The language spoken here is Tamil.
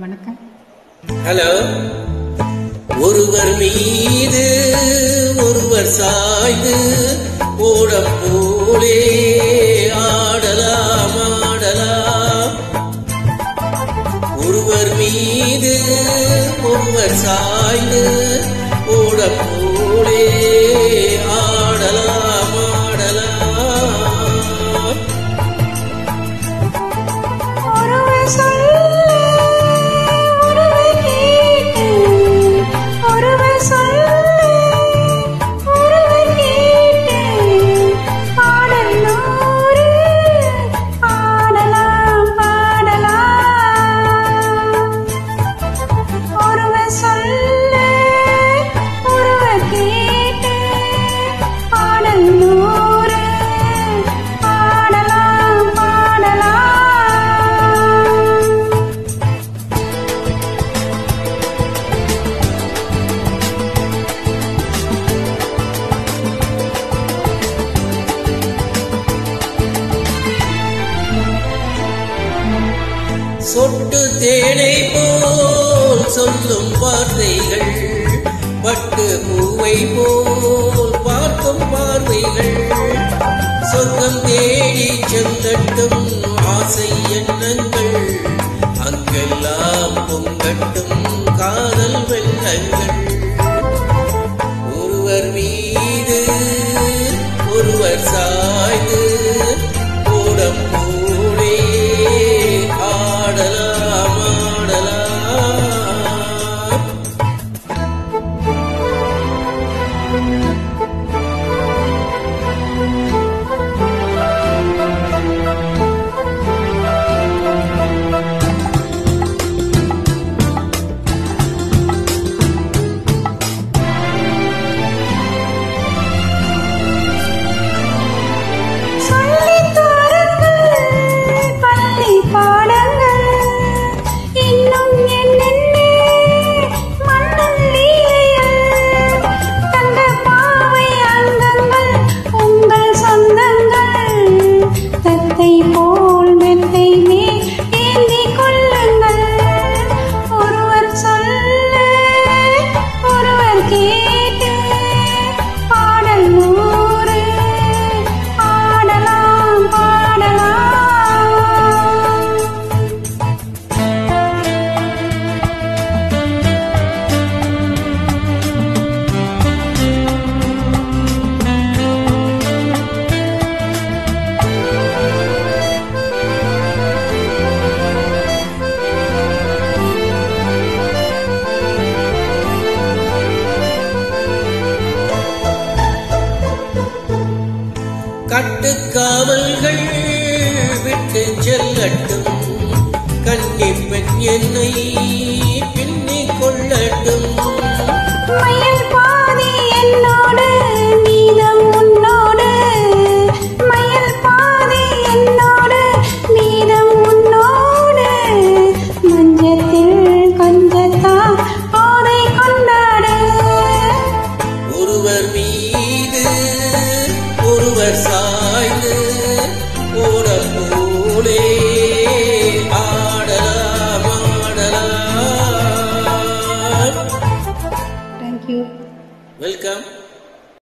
வணக்கம். ஹலோ. ஒருவர் மீது ஒருவர் சாய்ந்து ஓடம் போலே ஆடலாம் ஆடலாம். ஒருவர் மீது ஒருவர் சாய்ந்து ஓடம் போலே ஆடலாம் ஆடலாம். சொட்டு தேனை போல் சொல்லும் வார்த்தைகள், பட்டு பூவை போல் பார்க்கும் பார்வைகள், சொர்க்கம் தேடி செல்லட்டும் ஆசை எண்ணங்கள், அங்கெல்லாம் பொங்கட்டும் காதல் வெள்ளங்கள். ஒருவர் மீது ஒருவர் சாய்ந்து ஓடம் போலே ஆடலாம் ஆடலாம். கட்டுக்காவல்கள் விட்டு செல்லட்டும், கன்னி பெண் என்னை பின்னிக் கொள்ளட்டும். மயில் பாதி என்னோடு மீதம் உன்னோடு, மயில் பாதி என்னோடு மீதம் உன்னோடு, மஞ்சத்தில் கொஞ்சத்தான் போதை கொண்டாடு. ஒருவர் மீது ஒருவர்